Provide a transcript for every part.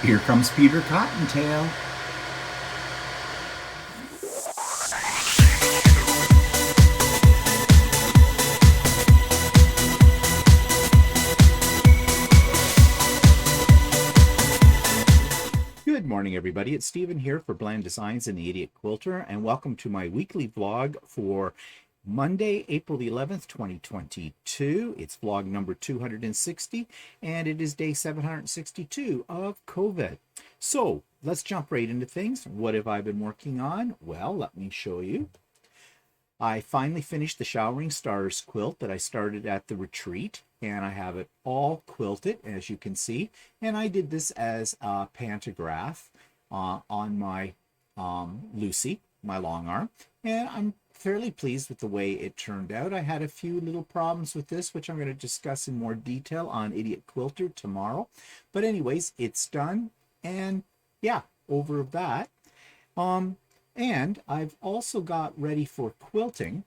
Here comes Peter Cottontail. Good morning, everybody. It's Stephen here for Bland Designs and the Idiot Quilter, and welcome to my weekly vlog for Monday, April the 11th, 2022. It's vlog number 260, and it is day 762 of COVID. So let's jump right into things. What have I been working on? Well, let me show you. I finally finished the Showering Stars quilt that I started at the retreat, and I have it all quilted, as you can see. And I did this as a pantograph on my Lucy, my long arm, and I'm fairly pleased with the way it turned out. I had a few little problems with this, which I'm going to discuss in more detail on Idiot Quilter tomorrow. But anyways, it's done, and yeah, over that. And I've also got ready for quilting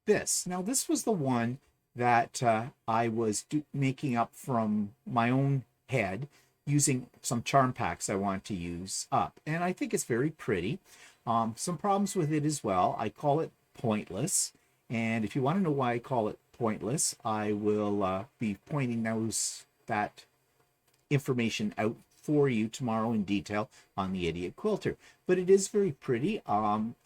this. Now, this was the one that I was making up from my own head using some charm packs I want to use up. And I think it's very pretty. Some problems with it as well. I call it pointless. And if you want to know why I call it pointless, I will be pointing that information out for you tomorrow in detail on the Idiot Quilter. But it is very pretty.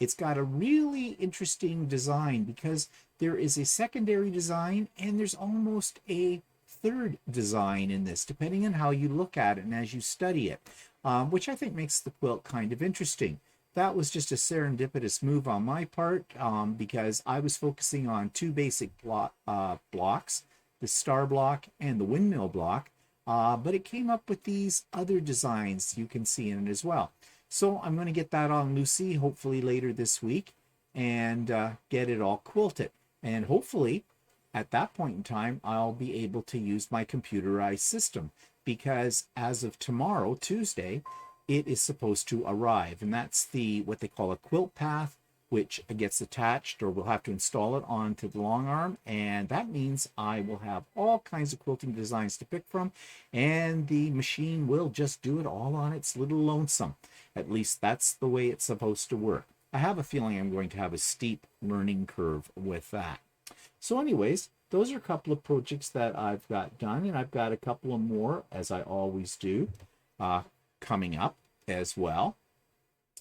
It's got a really interesting design because there is a secondary design and there's almost a third design in this, depending on how you look at it and as you study it, which I think makes the quilt kind of interesting. That was just a serendipitous move on my part because I was focusing on two basic blocks, the star block and the windmill block. But it came up with these other designs you can see in it as well. So I'm going to get that on Lucy hopefully later this week and get it all quilted. And hopefully at that point in time, I'll be able to use my computerized system because as of tomorrow, Tuesday, it is supposed to arrive. And that's what they call a quilt path, which gets attached, or we'll have to install it onto the long arm, and that means I will have all kinds of quilting designs to pick from, and the machine will just do it all on its little lonesome. At least that's the way it's supposed to work. I have a feeling I'm going to have a steep learning curve with that. So anyways, those are a couple of projects that I've got done, and I've got a couple of more, as I always do, coming up as well.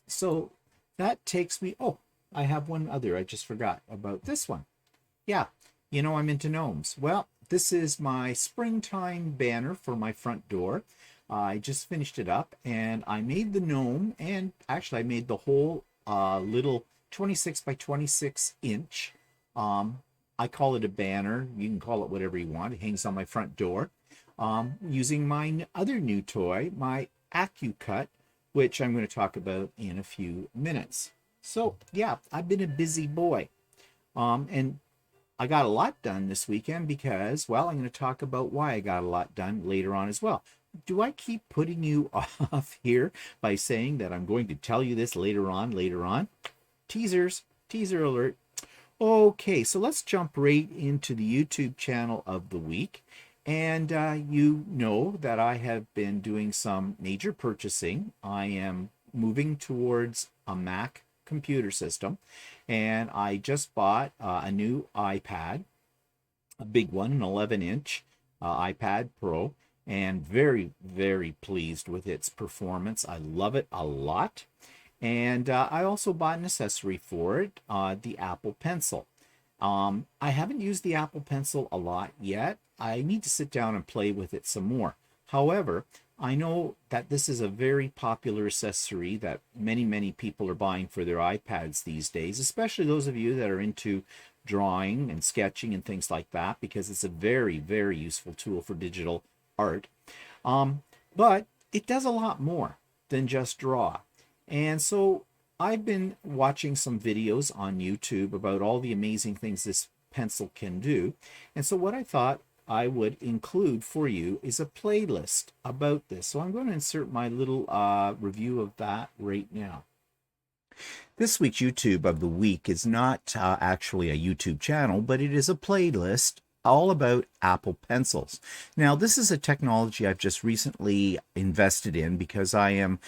So that takes me, I have one other. I just forgot about this one. Yeah, you know I'm into gnomes. Well, this is my springtime banner for my front door. I just finished it up and I made the gnome, and actually I made the whole little 26 by 26 inch. I call it a banner. You can call it whatever you want. It hangs on my front door using my other new toy, my AccuCut, which I'm going to talk about in a few minutes. So yeah, I've been a busy boy. And I got a lot done this weekend because, well, I'm going to talk about why I got a lot done later on as well. Do I keep putting you off here by saying that I'm going to tell you this later on? Teasers, teaser alert. Okay, so let's jump right into the YouTube channel of the week. And you know that I have been doing some major purchasing. I am moving towards a Mac computer system, and I just bought a new iPad, a big one, an 11-inch iPad Pro, and very, very pleased with its performance. I love it a lot. And I also bought an accessory for it, the Apple Pencil. I haven't used the Apple Pencil a lot yet. I need to sit down and play with it some more. However, I know that this is a very popular accessory that many people are buying for their iPads these days, especially those of you that are into drawing and sketching and things like that, because it's a very, very useful tool for digital art. But it does a lot more than just draw. And so I've been watching some videos on YouTube about all the amazing things this pencil can do. And so what I thought I would include for you is a playlist about this. So I'm going to insert my little review of that right now. This week's YouTube of the week is not actually a YouTube channel, but it is a playlist all about Apple Pencils. Now, this is a technology I've just recently invested in because I am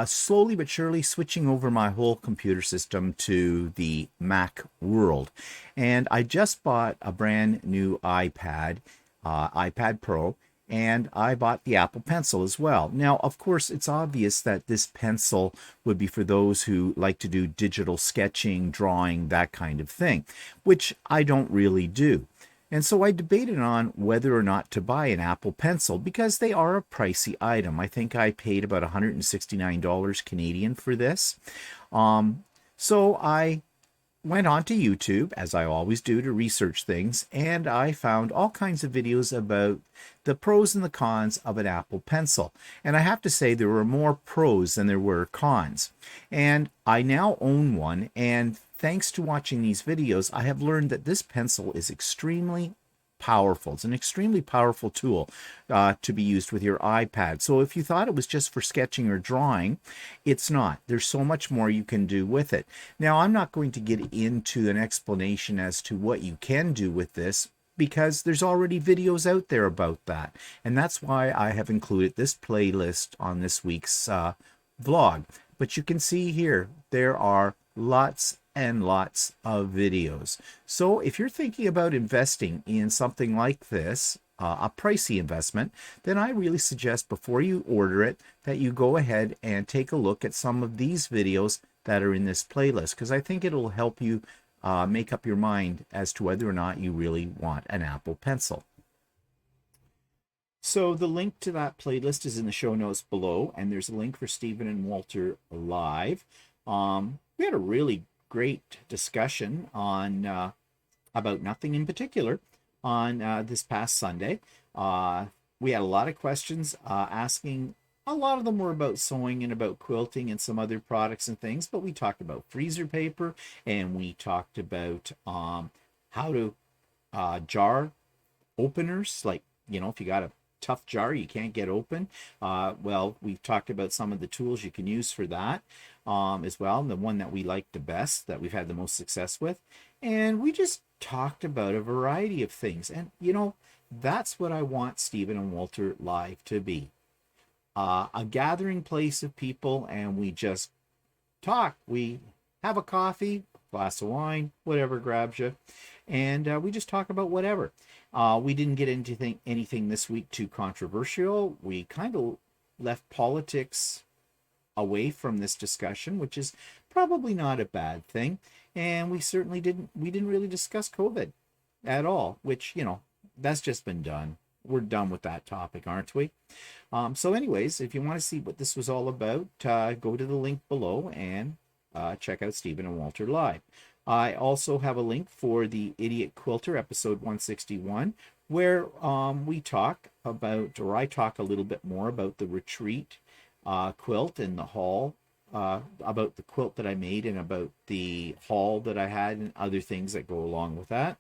slowly but surely switching over my whole computer system to the Mac world. And I just bought a brand new iPad, iPad Pro, and I bought the Apple Pencil as well. Now, of course, it's obvious that this pencil would be for those who like to do digital sketching, drawing, that kind of thing, which I don't really do. And so I debated on whether or not to buy an Apple Pencil because they are a pricey item. I think I paid about $169 Canadian for this. So I went on to YouTube, as I always do, to research things, and I found all kinds of videos about the pros and the cons of an Apple Pencil. And I have to say there were more pros than there were cons. And I now own one, and thanks to watching these videos, I have learned that this pencil is extremely powerful. It's an extremely powerful tool to be used with your iPad. So if you thought it was just for sketching or drawing, it's not. There's so much more you can do with it. Now, I'm not going to get into an explanation as to what you can do with this because there's already videos out there about that. And that's why I have included this playlist on this week's vlog. But you can see here, there are lots and lots of videos. So if you're thinking about investing in something like this, a pricey investment, then I really suggest before you order it that you go ahead and take a look at some of these videos that are in this playlist, because I think it'll help you make up your mind as to whether or not you really want an Apple Pencil. So the link to that playlist is in the show notes below, and there's a link for Stephen and Walter Live. We had a really great discussion on about nothing in particular on this past Sunday. We had a lot of questions asking. A lot of them were about sewing and about quilting and some other products and things, but we talked about freezer paper, and we talked about how to jar openers, like, you know, if you got a tough jar you can't get open. Well, we've talked about some of the tools you can use for that as well, and the one that we liked the best, that we've had the most success with. And we just talked about a variety of things. And, you know, that's what I want Stephen and Walter Live to be. A gathering place of people, and we just talk. We have a coffee, glass of wine, whatever grabs you, and we just talk about whatever. We didn't get into anything this week too controversial. We kind of left politics away from this discussion, which is probably not a bad thing. And we certainly didn't really discuss COVID at all, which, you know, that's just been done. We're done with that topic, aren't we? So anyways, if you want to see what this was all about, go to the link below and check out Stephen and Walter Live. I also have a link for the Idiot Quilter, episode 161, where we talk about, or I talk a little bit more about the retreat quilt in the hall, about the quilt that I made and about the haul that I had and other things that go along with that.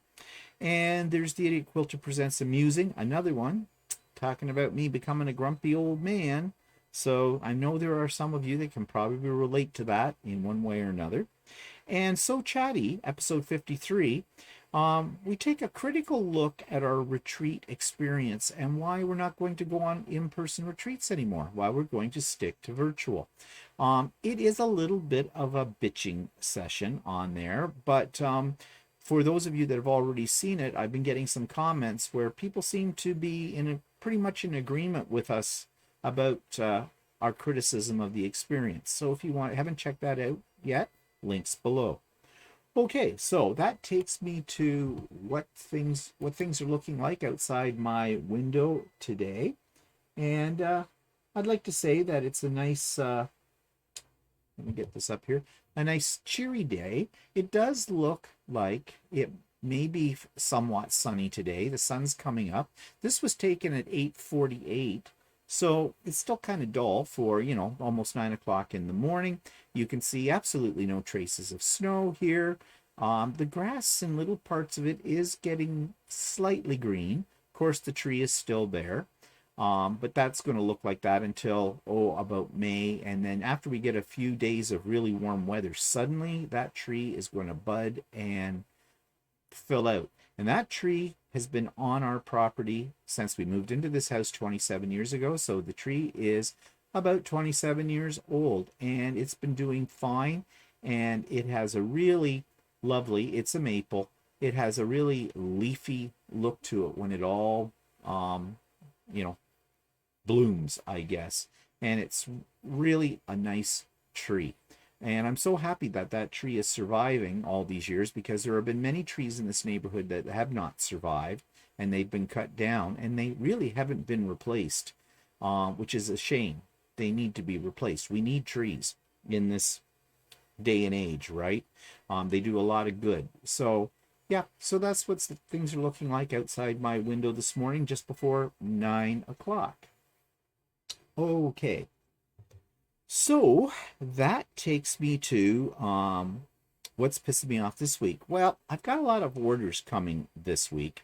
And there's the Idiot Quilter Presents a Musing, another one, talking about me becoming a grumpy old man. So I know there are some of you that can probably relate to that in one way or another. And So Chatty, episode 53, we take a critical look at our retreat experience and why we're not going to go on in-person retreats anymore, why we're going to stick to virtual. It is a little bit of a bitching session on there, but for those of you that have already seen it, I've been getting some comments where people seem to be pretty much in agreement with us about our criticism of the experience. So if you haven't checked that out yet, links below. Okay, so that takes me to what things are looking like outside my window today. And I'd like to say that it's a nice, let me get this up here, a nice cheery day. It does look like it may be somewhat sunny today. The sun's coming up. This was taken at 8:48. So it's still kind of dull for, you know, almost 9 o'clock in the morning. You can see absolutely no traces of snow here. The grass in little parts of it is getting slightly green. Of course, the tree is still there. But that's going to look like that until, about May. And then after we get a few days of really warm weather, suddenly that tree is going to bud and fill out. And that tree has been on our property since we moved into this house 27 years ago. So the tree is about 27 years old, and it's been doing fine. And it has a really lovely, it's a maple. It has a really leafy look to it when it all, you know, blooms, I guess. And it's really a nice tree. And I'm so happy that that tree is surviving all these years, because there have been many trees in this neighborhood that have not survived, and they've been cut down and they really haven't been replaced, which is a shame. They need to be replaced. We need trees in this day and age, right? They do a lot of good. So yeah, so that's what things are looking like outside my window this morning, just before 9 o'clock. Okay, so that takes me to what's pissing me off this week. Well, I've got a lot of orders coming this week,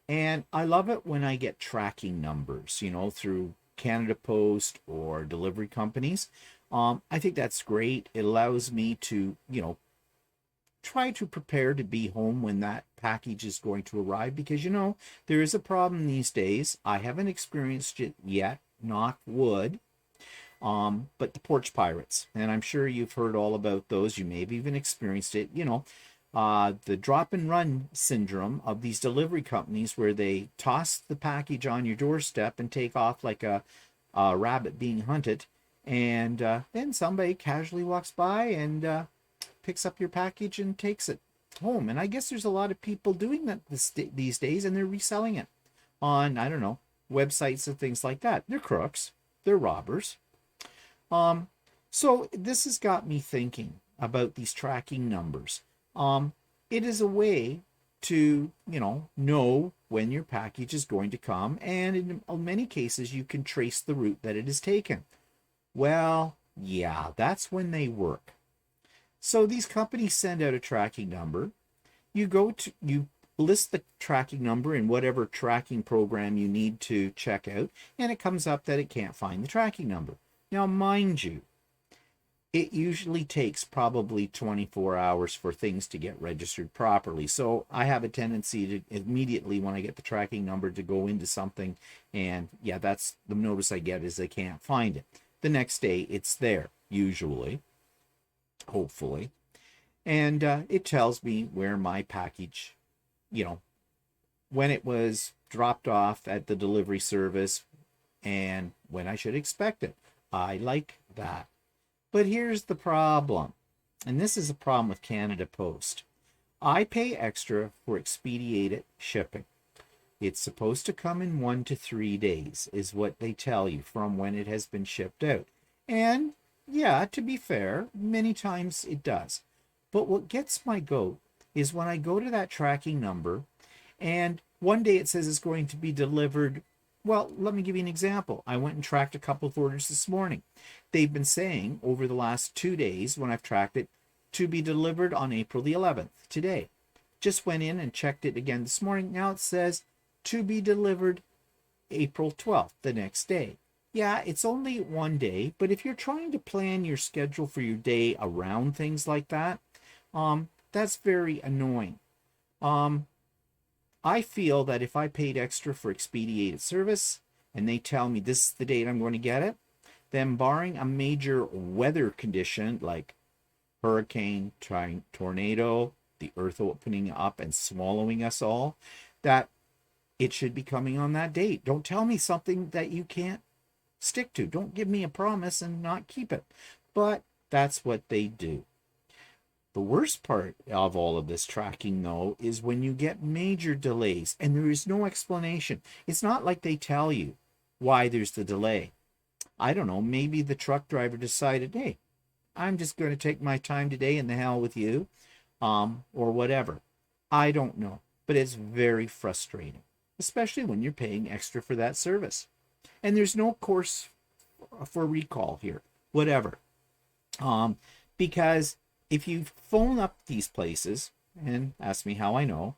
and I love it when I get tracking numbers, through Canada Post or delivery companies. I think that's great. It allows me to, try to prepare to be home when that package is going to arrive, because, there is a problem these days. I haven't experienced it yet, knock wood. But the porch pirates, and I'm sure you've heard all about those. You may have even experienced it, the drop and run syndrome of these delivery companies, where they toss the package on your doorstep and take off like a rabbit being hunted. And then somebody casually walks by and picks up your package and takes it home. And I guess there's a lot of people doing that these days, and they're reselling it on, I don't know, websites and things like that. They're crooks. They're robbers. So this has got me thinking about these tracking numbers. It is a way to, know when your package is going to come, and in many cases you can trace the route that it is taken. Well, yeah, that's when they work. So these companies send out a tracking number. You list the tracking number in whatever tracking program you need to check out, and it comes up that it can't find the tracking number. Now, mind you, it usually takes probably 24 hours for things to get registered properly. So I have a tendency to immediately, when I get the tracking number, to go into something, and yeah, that's the notice I get, is they can't find it. The next day it's there, usually, hopefully, and it tells me where my package, when it was dropped off at the delivery service and when I should expect it. I like that. But here's the problem, and this is a problem with Canada Post. I pay extra for expedited shipping. It's supposed to come in 1 to 3 days, is what they tell you, from when it has been shipped out. And yeah, to be fair, many times it does. But what gets my goat is when I go to that tracking number, and one day it says it's going to be delivered. Well, let me give you an example. I went and tracked a couple of orders this morning. They've been saying over the last 2 days, when I've tracked it, to be delivered on April the 11th, today. Just went in and checked it again this morning. Now it says to be delivered April 12th, the next day. Yeah, it's only 1 day, but if you're trying to plan your schedule for your day around things like that, that's very annoying. I feel that if I paid extra for expedited service and they tell me this is the date I'm going to get it, then barring a major weather condition like hurricane, tornado, the earth opening up and swallowing us all, that it should be coming on that date. Don't tell me something that you can't stick to. Don't give me a promise and not keep it. But that's what they do. The worst part of all of this tracking, though, is when you get major delays and there is no explanation. It's not like they tell you why there's the delay. I don't know, maybe the truck driver decided, hey, I'm just going to take my time today and the hell with you, or whatever. I don't know, but it's very frustrating, especially when you're paying extra for that service. And there's no course for recall here, whatever. Because if you phone up these places and ask me how I know,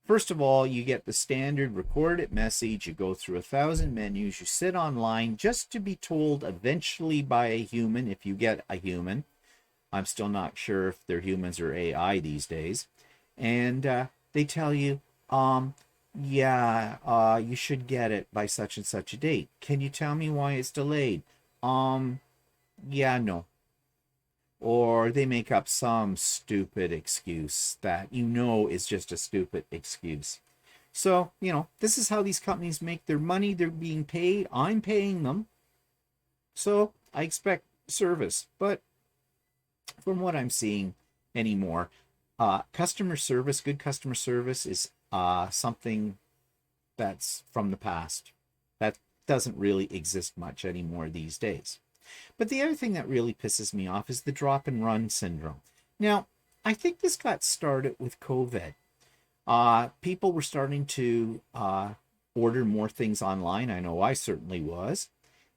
first of all, you get the standard recorded message. You go through 1,000 menus. You sit online just to be told eventually by a human, if you get a human. I'm still not sure if they're humans or AI these days. And they tell you, Yeah, you should get it by such and such a date. Can you tell me why it's delayed? Um, yeah, no. Or they make up some stupid excuse that you know is just a stupid excuse. So, this is how these companies make their money. They're being paid. I'm paying them. So I expect service. But from what I'm seeing anymore, customer service, good customer service is something that's from the past. That doesn't really exist much anymore these days. But the other thing that really pisses me off is the drop and run syndrome. Now, I think this got started with COVID. People were starting to order more things online. I know I certainly was.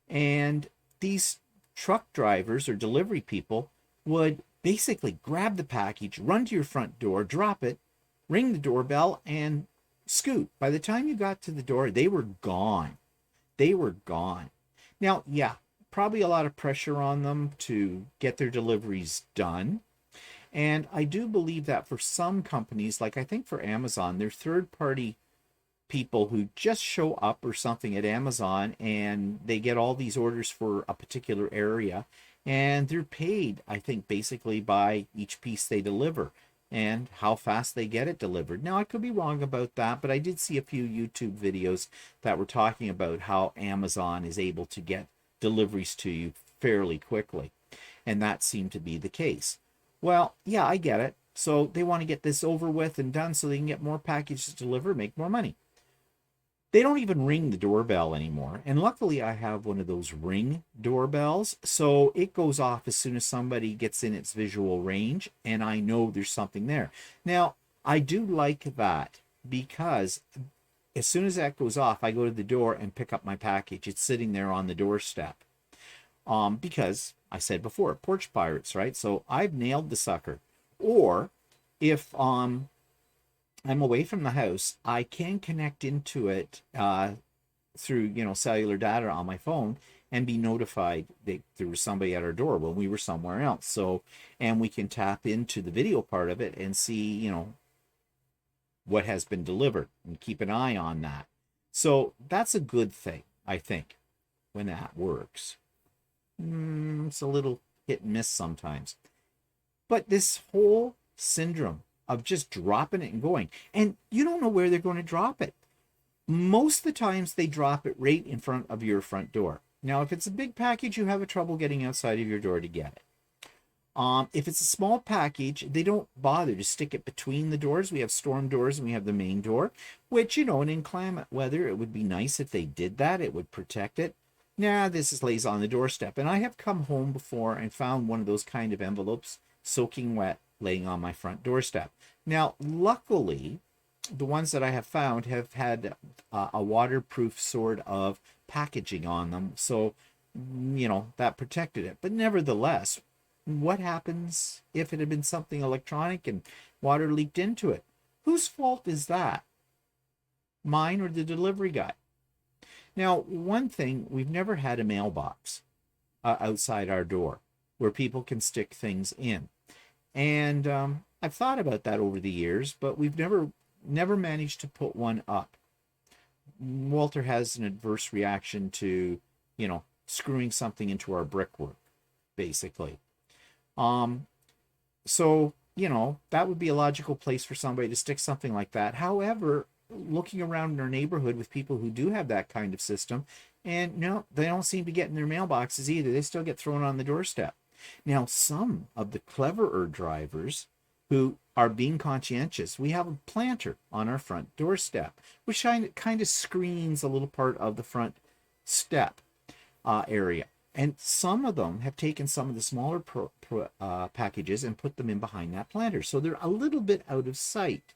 And these truck drivers or delivery people would basically grab the package, run to your front door, drop it, ring the doorbell, and scoot. By the time you got to the door, they were gone. They were gone. Now, yeah, probably a lot of pressure on them to get their deliveries done. And I do believe that for some companies, like I think for Amazon, their third party people who just show up or something at Amazon and they get all these orders for a particular area and they're paid, I think, basically by each piece they deliver and how fast they get it delivered. Now, I could be wrong about that, but I did see a few YouTube videos that were talking about how Amazon is able to get deliveries to you fairly quickly, and that seemed to be the case. Well, yeah, I get it. So they want to get this over with and done so they can get more packages delivered, make more money. They don't even ring the doorbell anymore. And luckily, I have one of those ring doorbells. So it goes off as soon as somebody gets in its visual range, and I know there's something there. Now, I do like that because as soon as that goes off, I go to the door and pick up my package. It's sitting there on the doorstep. Because I said before, porch pirates, right? So I've nailed the sucker. Or if I'm away from the house, I can connect into it through cellular data on my phone and be notified that there was somebody at our door when we were somewhere else. So, and we can tap into the video part of it and see what has been delivered and keep an eye on that. So that's a good thing, I think, when that works. It's a little hit and miss sometimes. But this whole syndrome of just dropping it and going, and you don't know where they're going to drop it. Most of the times they drop it right in front of your front door. Now, if it's a big package, you have a trouble getting outside of your door to get it. If it's a small package, they don't bother to stick it between the doors. We have storm doors and we have the main door, which, in inclement weather, it would be nice if they did that. It would protect it. Nah, this lays on the doorstep. And I have come home before and found one of those kind of envelopes soaking wet laying on my front doorstep. Now, luckily, the ones that I have found have had a waterproof sort of packaging on them. So, that protected it. But nevertheless, what happens if it had been something electronic and water leaked into it? Whose fault is that? Mine or the delivery guy? Now, one thing, we've never had a mailbox outside our door where people can stick things in. And I've thought about that over the years, but we've never managed to put one up. Walter has an adverse reaction to, screwing something into our brickwork, basically. So, that would be a logical place for somebody to stick something like that. However, looking around in our neighborhood with people who do have that kind of system, and no, they don't seem to get in their mailboxes either. They still get thrown on the doorstep. Now, some of the cleverer drivers who are being conscientious, we have a planter on our front doorstep, which kind of screens a little part of the front step area. And some of them have taken some of the smaller packages and put them in behind that planter. So they're a little bit out of sight,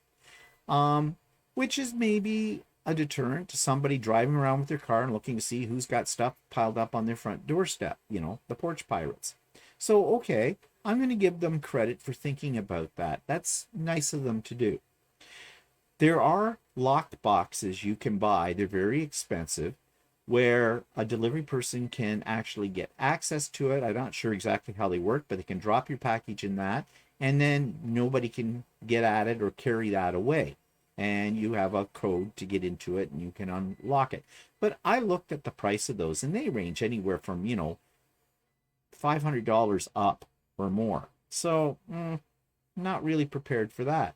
which is maybe a deterrent to somebody driving around with their car and looking to see who's got stuff piled up on their front doorstep, the porch pirates. So, okay, I'm going to give them credit for thinking about that. That's nice of them to do. There are locked boxes you can buy. They're very expensive, where a delivery person can actually get access to it. I'm not sure exactly how they work, but they can drop your package in that, and then nobody can get at it or carry that away. and you have a code to get into it and you can unlock it. But I looked at the price of those and they range anywhere from, $500 up or more. So, not really prepared for that.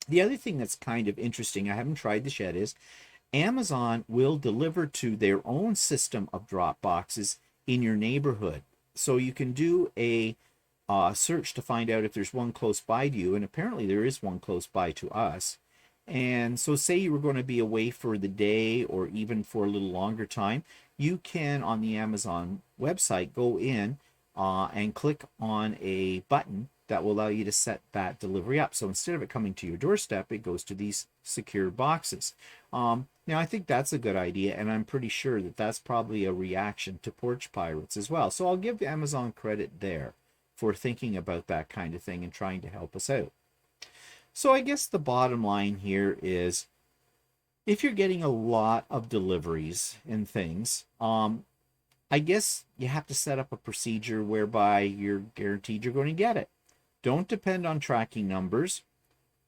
The other thing that's kind of interesting, I haven't tried the shed, is Amazon will deliver to their own system of drop boxes in your neighborhood. So you can do a search to find out if there's one close by to you, and apparently there is one close by to us. And so, say you were going to be away for the day or even for a little longer time, you can on the Amazon website go in and click on a button that will allow you to set that delivery up. So instead of it coming to your doorstep, it goes to these secure boxes. Now, I think that's a good idea, and I'm pretty sure that that's probably a reaction to Porch Pirates as well. So I'll give Amazon credit there for thinking about that kind of thing and trying to help us out. So I guess the bottom line here is if you're getting a lot of deliveries and things, I guess you have to set up a procedure whereby you're guaranteed you're going to get it. Don't depend on tracking numbers.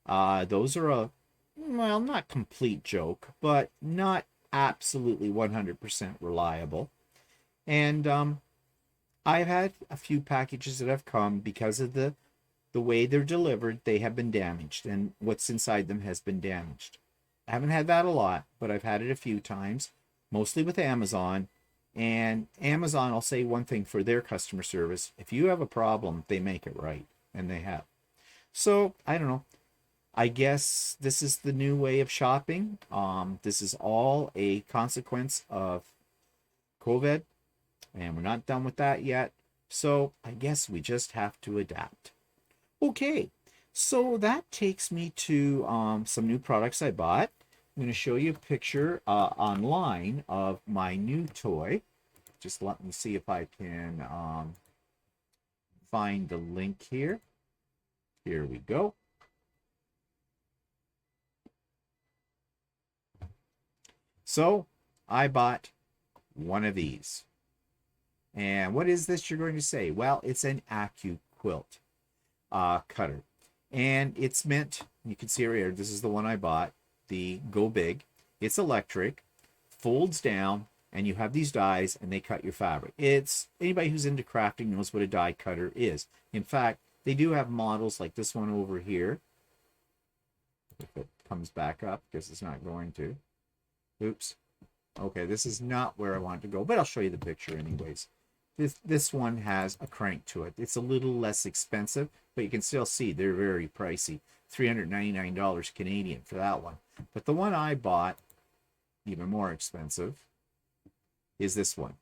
Those are not complete joke, but not absolutely 100% reliable. And I've had a few packages that have come because of the way they're delivered, they have been damaged, and what's inside them has been damaged. I haven't had that a lot, but I've had it a few times, mostly with Amazon. And Amazon, I'll say one thing for their customer service: if you have a problem, they make it right, and they have. So I don't know. I guess this is the new way of shopping. This is all a consequence of COVID, and we're not done with that yet. So I guess we just have to adapt. Okay, so that takes me to some new products I bought. I'm going to show you a picture online of my new toy. Just let me see if I can find the link here. Here we go. So I bought one of these. And what is this, you're going to say? Well, it's an Quilt cutter. And it's meant, you can see right here, this is the one I bought, the Go Big. It's electric, folds down, and you have these dies and they cut your fabric. It's, anybody who's into crafting knows what a die cutter is. In fact, they do have models like this one over here. If it comes back up, because it's not going to. Oops. Okay, this is not where I want to go, but I'll show you the picture anyways. This one has a crank to it. It's a little less expensive, but you can still see they're very pricey. $399 Canadian for that one. But the one I bought, even more expensive, is this one,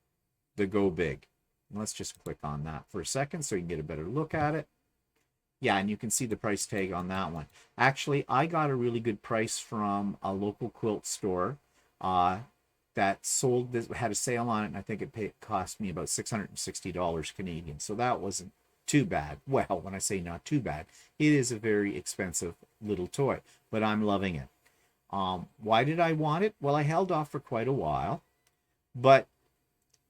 the Go Big. And let's just click on that for a second so you can get a better look at it. Yeah, and you can see the price tag on that one. Actually, I got a really good price from a local quilt store that sold this, had a sale on it, and I think it cost me about $660 Canadian. So that wasn't too bad. Well, when I say not too bad, it is a very expensive little toy, but I'm loving it. Why did I want it? Well, I held off for quite a while, but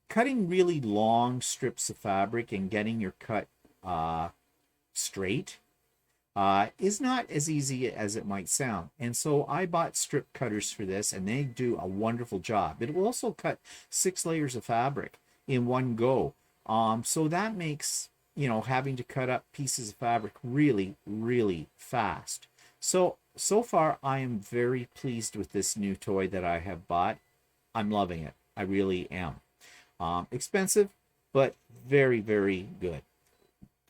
cutting really long strips of fabric and getting your cut straight is not as easy as it might sound. And so I bought strip cutters for this, and they do a wonderful job. It will also cut 6 layers of fabric in one go. So that makes, having to cut up pieces of fabric really, really fast. So far, I am very pleased with this new toy that I have bought. I'm loving it. I really am. Expensive, but very, very good.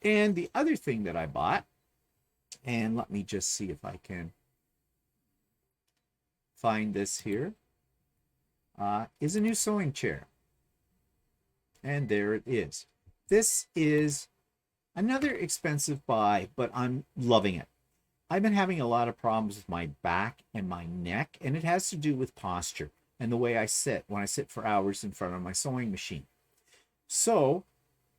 And the other thing that I bought, and let me just see if I can find this here, is a new sewing chair. And there it is. This is another expensive buy, but I'm loving it. I've been having a lot of problems with my back and my neck, and it has to do with posture and the way I sit when I sit for hours in front of my sewing machine. So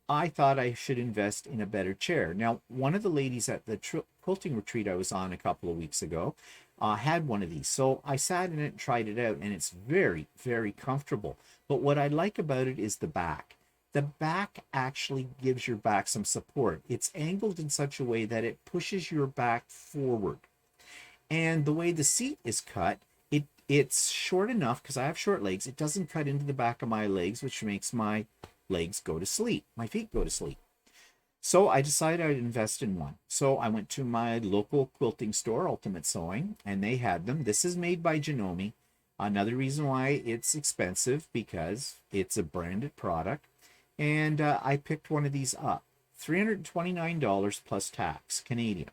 I thought I should invest in a better chair. Now, one of the ladies at the quilting retreat I was on a couple of weeks ago had one of these. So I sat in it and tried it out, and it's very, very comfortable. But what I like about it is the back. The back actually gives your back some support. It's angled in such a way that it pushes your back forward. And the way the seat is cut, it's short enough because I have short legs. It doesn't cut into the back of my legs, which makes my legs go to sleep. My feet go to sleep. So I decided I'd invest in one. So I went to my local quilting store, Ultimate Sewing, and they had them. This is made by Janome. Another reason why it's expensive because it's a branded product. And I picked one of these up. $329 plus tax, Canadian.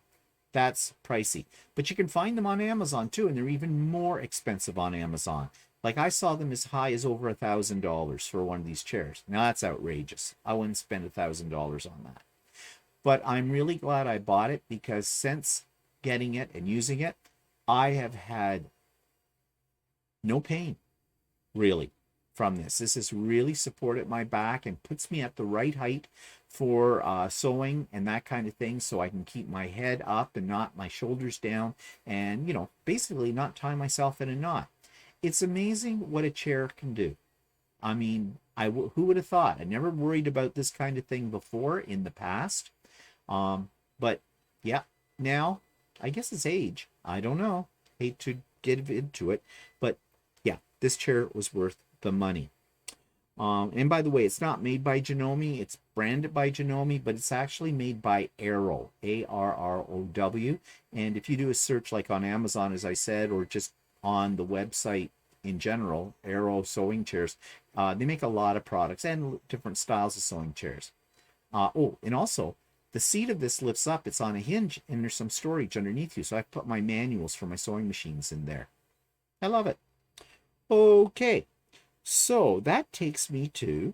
That's pricey. But you can find them on Amazon too, and they're even more expensive on Amazon. Like I saw them as high as over $1,000 for one of these chairs. Now that's outrageous. I wouldn't spend $1,000 on that. But I'm really glad I bought it because since getting it and using it, I have had no pain, really, from this. This has really supported my back and puts me at the right height for sewing and that kind of thing, so I can keep my head up and not my shoulders down and, you know, basically not tie myself in a knot. It's amazing what a chair can do. I mean, who would have thought? I never worried about this kind of thing before in the past. But yeah, now I guess it's age. I don't know. Hate to get into it, but yeah, this chair was worth the money. And by the way, it's not made by Janome. It's branded by Janome, but it's actually made by Arrow, Arrow. And if you do a search like on Amazon, as I said, or just on the website in general, Arrow sewing chairs, they make a lot of products and different styles of sewing chairs. And also, the seat of this lifts up. It's on a hinge, and there's some storage underneath you. So I've put my manuals for my sewing machines in there. I love it. Okay, so that takes me to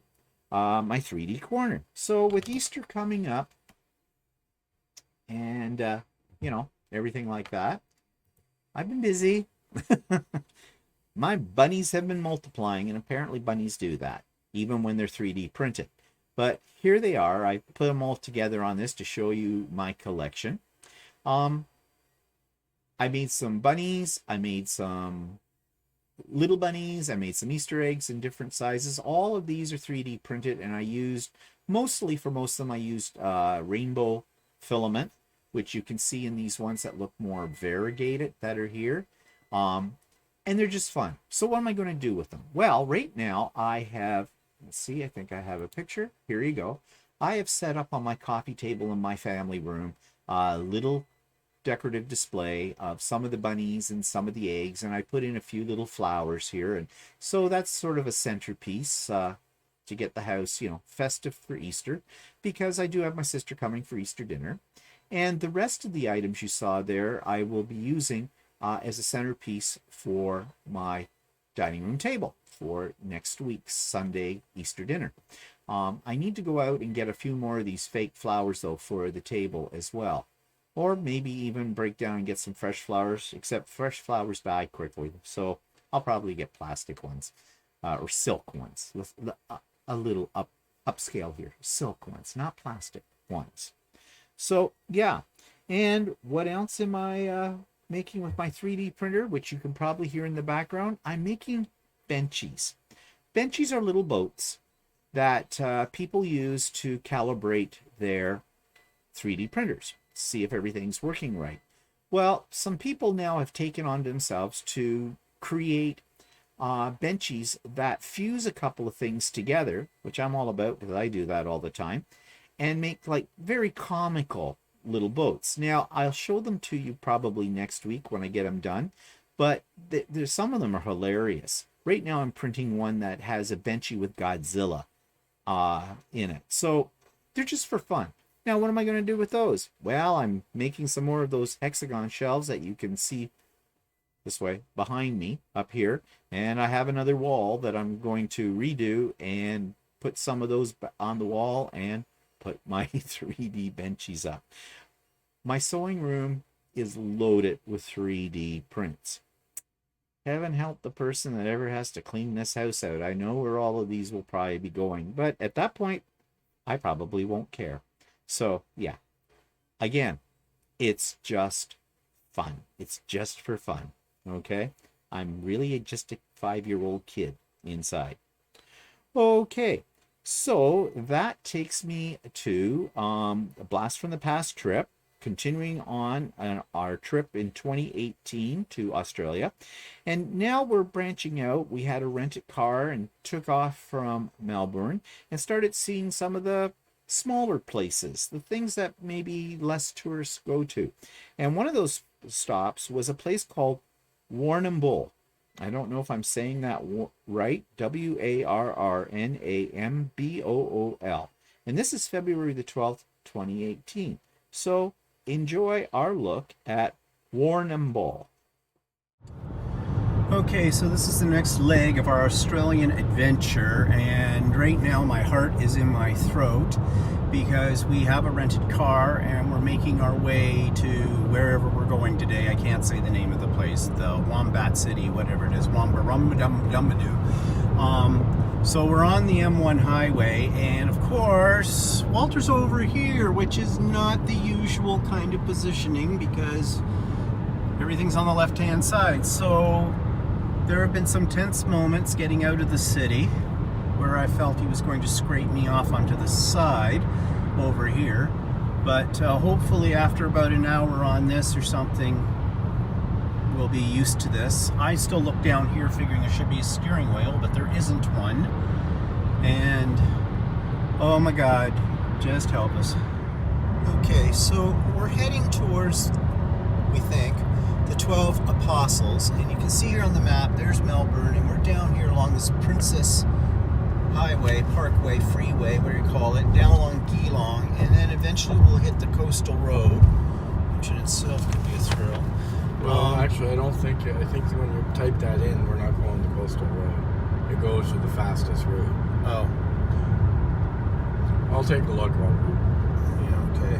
my 3D corner. So with Easter coming up and, you know, everything like that, I've been busy. My bunnies have been multiplying, and apparently bunnies do that, even when they're 3D printed. But here they are. I put them all together on this to show you my collection. I made some bunnies. I made some little bunnies. I made some Easter eggs in different sizes. All of these are 3D printed, and I used, mostly for most of them, I used rainbow filament, which you can see in these ones that look more variegated that are here. And they're just fun. So what am I going to do with them? Well, right now I have, let's see, I think I have a picture. Here you go. I have set up on my coffee table in my family room a little decorative display of some of the bunnies and some of the eggs, and I put in a few little flowers here, and so that's sort of a centerpiece to get the house, you know, festive for Easter, because I do have my sister coming for Easter dinner. And the rest of the items you saw there I will be using as a centerpiece for my dining room table for next week's Sunday Easter dinner. I need to go out and get a few more of these fake flowers though for the table as well. Or maybe even break down and get some fresh flowers, except fresh flowers die quickly. So I'll probably get plastic ones or silk ones with a little upscale here. Silk ones, not plastic ones. So yeah. And what else am I making with my 3D printer, which you can probably hear in the background? I'm making benchies. Benchies are little boats that people use to calibrate their 3D printers, see if everything's working right. Well, some people now have taken on themselves to create benchies that fuse a couple of things together, which I'm all about because I do that all the time, and make like very comical little boats. Now, I'll show them to you probably next week when I get them done, but there's some of them are hilarious. Right now I'm printing one that has a benchy with Godzilla in it. So they're just for fun. Now, what am I going to do with those? Well, I'm making some more of those hexagon shelves that you can see this way behind me up here. And I have another wall that I'm going to redo and put some of those on the wall and put my 3D benchies up. My sewing room is loaded with 3D prints. Heaven help the person that ever has to clean this house out. I know where all of these will probably be going, but at that point, I probably won't care. So, yeah. Again, it's just fun. It's just for fun. Okay? I'm really just a 5-year-old kid inside. Okay. So, that takes me to a Blast from the Past trip. continuing on our trip in 2018 to Australia. And now we're branching out. We had a rented car and took off from Melbourne and started seeing some of the smaller places, the things that maybe less tourists go to. And one of those stops was a place called Warrnambool. I don't know if I'm saying that right. Warrnambool. And this is February the 12th, 2018. So enjoy our look at Warrnambool. Okay, so this is the next leg of our Australian adventure, and right now my heart is in my throat because we have a rented car and we're making our way to wherever we're going today. I can't say the name of the place, the Wombat City, whatever it is, so we're on the M1 highway, and of course Walter's over here, which is not the usual kind of positioning because everything's on the left-hand side. So there have been some tense moments getting out of the city where I felt he was going to scrape me off onto the side over here. But hopefully after about an hour on this or something, we'll be used to this. I still look down here figuring there should be a steering wheel, but there isn't one. And oh my God, just help us. Okay, so we're heading towards, we think, the 12 Apostles, and you can see here on the map there's Melbourne, and we're down here along this Princess Highway, Parkway, Freeway, whatever you call it, down along Geelong, and then eventually we'll hit the coastal road, which in itself could be a thrill. Well, actually, I think when you type that in, we're not going the coastal road. It goes to the fastest route. Oh. I'll take a look, Robert. Okay.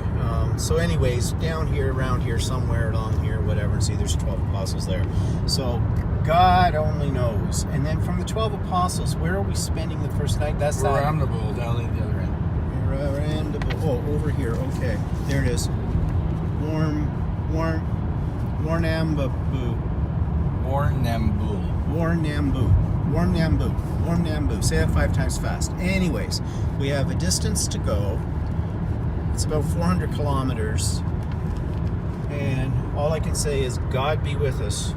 So anyways, down here, around here, somewhere along here, whatever, and see there's 12 apostles there. So God only knows. And then from the 12 apostles, where are we spending the first night? That's that. Warrnambool, down at the other end. Warrnambool. Oh, over here. Okay. There it is. Warrnambool. Warrnambool. Say that 5 times fast. Anyways, we have a distance to go. It's about 400 kilometers, and all I can say is God be with us,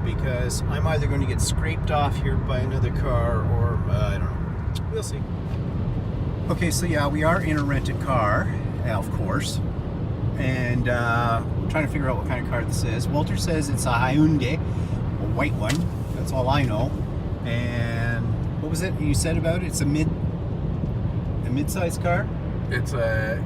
because I'm either going to get scraped off here by another car, or I don't know. We'll see. Okay, so yeah, we are in a rented car, of course, and we're trying to figure out what kind of car this is. Walter says it's a Hyundai, a white one. That's all I know. And what was it you said about it? It's a mid-sized car? It's I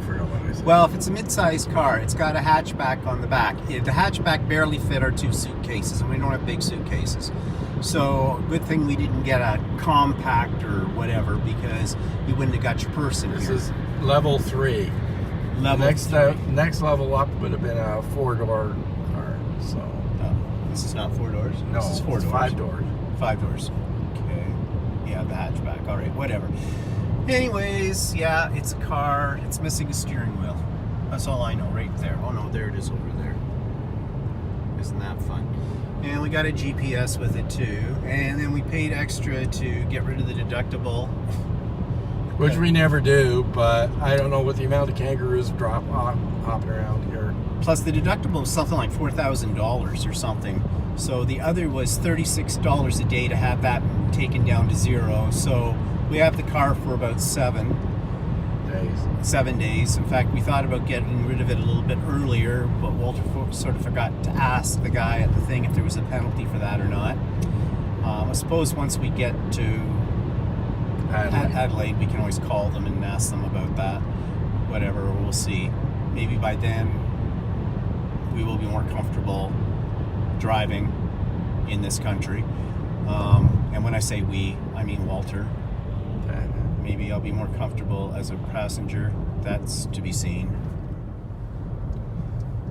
forgot what I said. Well, if it's a mid-sized car, it's got a hatchback on the back. The hatchback barely fit our 2 suitcases, and we don't have big suitcases. So, good thing we didn't get a compact or whatever, because you wouldn't have got your purse in here. This is level 3. Next level up would have been a 4-door car. So this is not 4 doors? No, this is 4 doors. 5 doors. 5 doors. Okay. Yeah, the hatchback. All right, whatever. Anyways, yeah, it's a car. It's missing a steering wheel. That's all I know right there. Oh no, there it is over there. Isn't that fun? And we got a GPS with it too. And then we paid extra to get rid of the deductible. Which we never do, but I don't know what the amount of kangaroos hopping around here. Plus the deductible was something like $4,000 or something. So the other was $36 a day to have that taken down to 0. So we have the car for about 7 days. In fact, we thought about getting rid of it a little bit earlier, but Walter sort of forgot to ask the guy at the thing if there was a penalty for that or not. I suppose once we get to Adelaide, we can always call them and ask them about that. Whatever, we'll see. Maybe by then we will be more comfortable driving in this country. And when I say we, I mean Walter. Maybe I'll be more comfortable as a passenger. That's to be seen.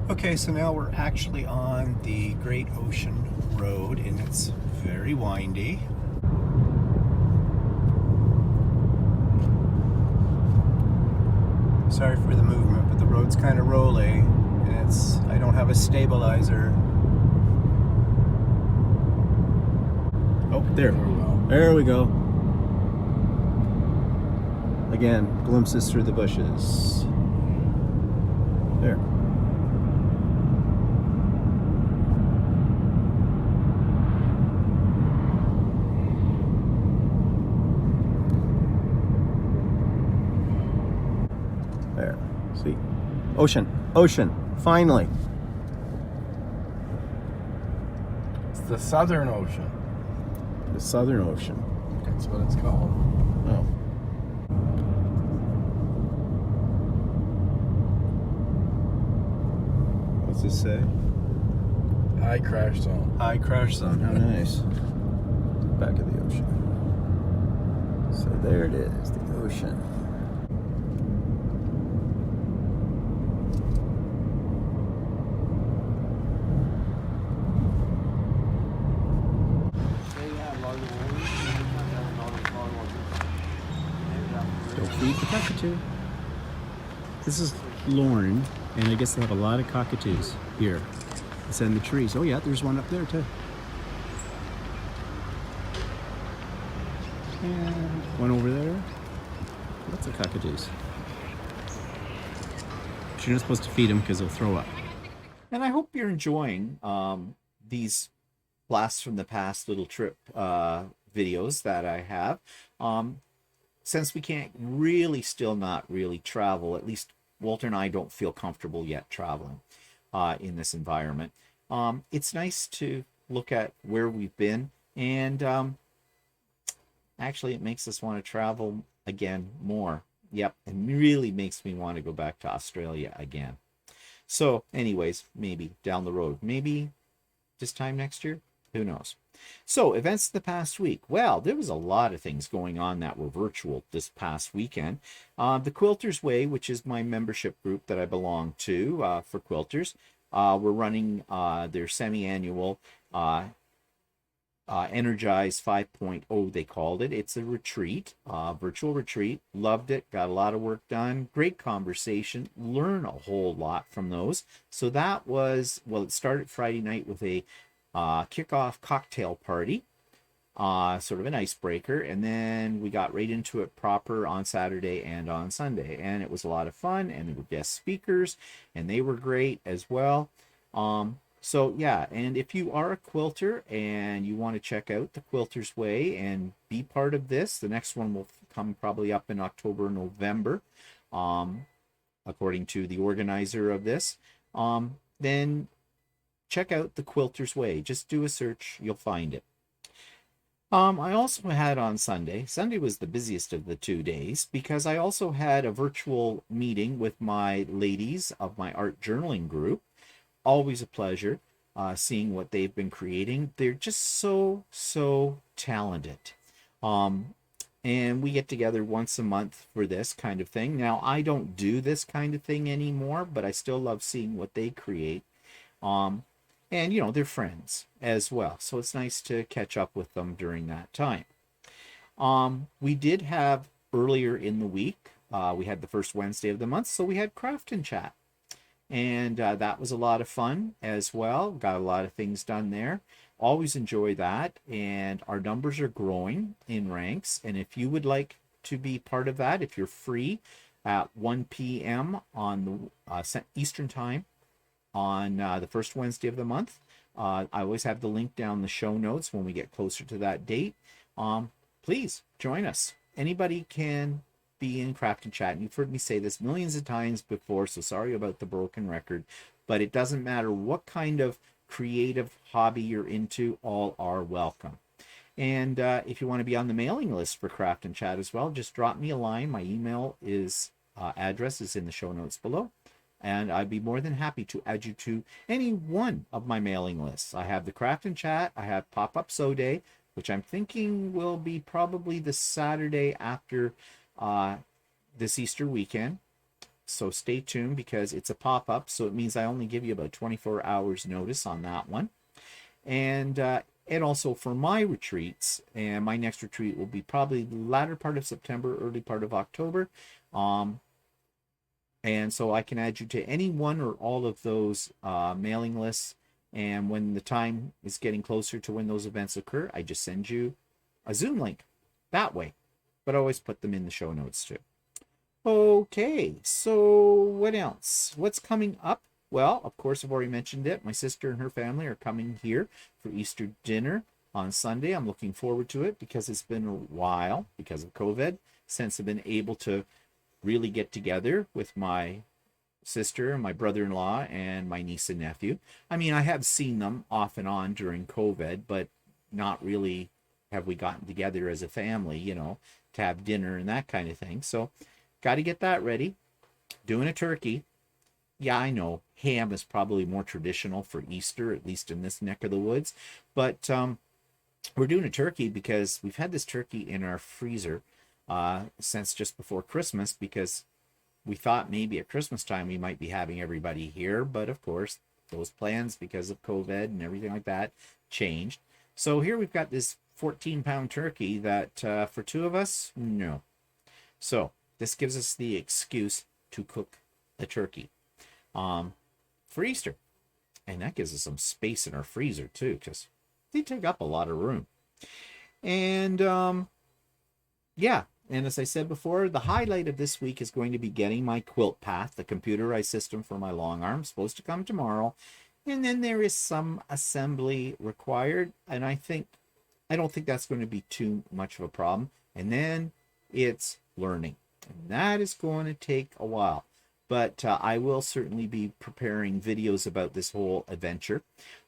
Okay, so now we're actually on the Great Ocean Road, and it's very windy. Sorry for the movement, but the road's kind of rolly, and I don't have a stabilizer. Oh, there we go. Again, glimpses through the bushes. There. There. See? Ocean. Ocean. Finally. It's the Southern Ocean. The Southern Ocean. That's what it's called. Oh. What's this say? High crash zone. High crash zone. How nice. Back of the ocean. So there it is, the ocean. Don't feed the cockatoo. This is Lauren, and I guess they have a lot of cockatoos here. It's in the trees. Oh yeah, there's one up there too. And one over there. Lots of cockatoos. But you're not supposed to feed them because they'll throw up. And I hope you're enjoying these blasts from the past little trip videos that I have. Since we can't really still not really travel, at least Walter and I don't feel comfortable yet traveling in this environment. It's nice to look at where we've been, and actually it makes us want to travel again more. Yep, it really makes me want to go back to Australia again. So anyways, maybe down the road, maybe this time next year, who knows. So events the past week. Well, there was a lot of things going on that were virtual this past weekend. The Quilters Way, which is my membership group that I belong to for quilters, we're running their semi-annual Energize 5.0, they called it. It's a retreat, virtual retreat. Loved it. Got a lot of work done. Great conversation. Learn a whole lot from those. So that was, well, it started Friday night with a kickoff cocktail party, sort of an icebreaker, and then we got right into it proper on Saturday and on Sunday, and it was a lot of fun, and there were guest speakers, and they were great as well. So yeah, and if you are a quilter and you want to check out the Quilters Way and be part of this, the next one will come probably up in October, November, according to the organizer of this, then check out the Quilters Way. Just do a search, you'll find it. I also had on Sunday was the busiest of the 2 days because I also had a virtual meeting with my ladies of my art journaling group. Always a pleasure seeing what they've been creating. They're just so talented. And we get together once a month for this kind of thing. Now, I don't do this kind of thing anymore, but I still love seeing what they create. And, you know, they're friends as well. So it's nice to catch up with them during that time. We did have earlier in the week, we had the first Wednesday of the month, so we had Craft and Chat. And that was a lot of fun as well. Got a lot of things done there. Always enjoy that. And our numbers are growing in ranks. And if you would like to be part of that, if you're free at 1 p.m. on the Eastern Time, on the first Wednesday of the month. I always have the link down the show notes when we get closer to that date. Please join us. Anybody can be in Craft and Chat. And you've heard me say this millions of times before, so sorry about the broken record, but it doesn't matter what kind of creative hobby you're into, all are welcome. And if you want to be on the mailing list for Craft and Chat as well, just drop me a line. My email is address is in the show notes below. And I'd be more than happy to add you to any one of my mailing lists. I have the Craft and Chat. I have Pop-Up Sew Day, which I'm thinking will be probably the Saturday after this Easter weekend. So stay tuned because it's a pop-up. So it means I only give you about 24 hours notice on that one. And also for my retreats, and my next retreat will be probably the latter part of September, early part of October. And so I can add you to any one or all of those mailing lists. And when the time is getting closer to when those events occur, I just send you a Zoom link that way. But I always put them in the show notes too. Okay, so what else? What's coming up? Well, of course, I've already mentioned it. My sister and her family are coming here for Easter dinner on Sunday. I'm looking forward to it because it's been a while, because of COVID, since I've been able to really get together with my sister, my brother-in-law, and my niece and nephew. I mean, I have seen them off and on during COVID, but not really have we gotten together as a family, to have dinner and that kind of thing. So, got to get that ready. Doing a turkey. Yeah, I know ham is probably more traditional for Easter, at least in this neck of the woods, but we're doing a turkey because we've had this turkey in our freezer since just before Christmas, because we thought maybe at Christmas time we might be having everybody here, but of course those plans, because of COVID and everything like that, changed. So here we've got this 14-pound turkey that for two of us, no. So this gives us the excuse to cook a turkey for Easter, and that gives us some space in our freezer too, because they take up a lot of room. And yeah, and as I said before, the highlight of this week is going to be getting my quilt path, the computerized system for my long arm, supposed to come tomorrow. And then there is some assembly required, and I don't think that's going to be too much of a problem. And then it's learning, and that is going to take a while. But I will certainly be preparing videos about this whole adventure.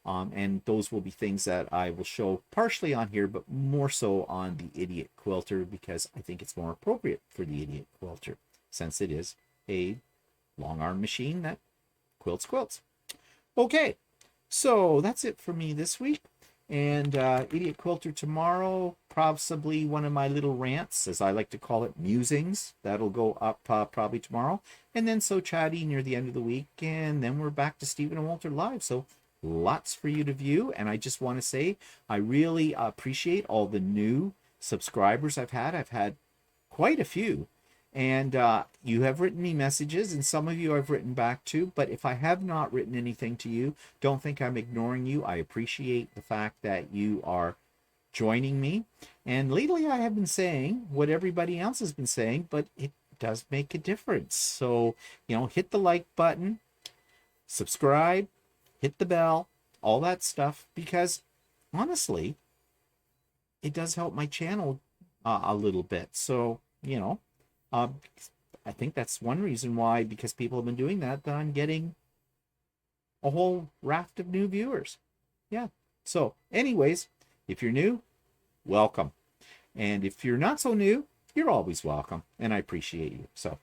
And those will be things that I will show partially on here, but more so on the Idiot Quilter, because I think it's more appropriate for the Idiot Quilter, since it is a long arm machine that quilts. Okay, so that's it for me this week. And Idiot Quilter tomorrow, possibly one of my little rants, as I like to call it, musings. That'll go up probably tomorrow. And then So Chatty near the end of the week. And then we're back to Stephen and Walter Live. So lots for you to view. And I just want to say, I really appreciate all the new subscribers I've had. I've had quite a few. And you have written me messages, and some of you I've written back to. But if I have not written anything to you, don't think I'm ignoring you. I appreciate the fact that you are joining me. And lately I have been saying what everybody else has been saying, but it does make a difference. So, hit the like button, subscribe, hit the bell, all that stuff, because honestly, it does help my channel a little bit. So, I think that's one reason why, because people have been doing that I'm getting a whole raft of new viewers. Yeah. So anyways, if you're new, welcome. And if you're not so new, you're always welcome. And I appreciate you. So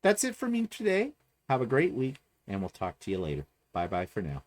that's it for me today. Have a great week, and we'll talk to you later. Bye-bye for now.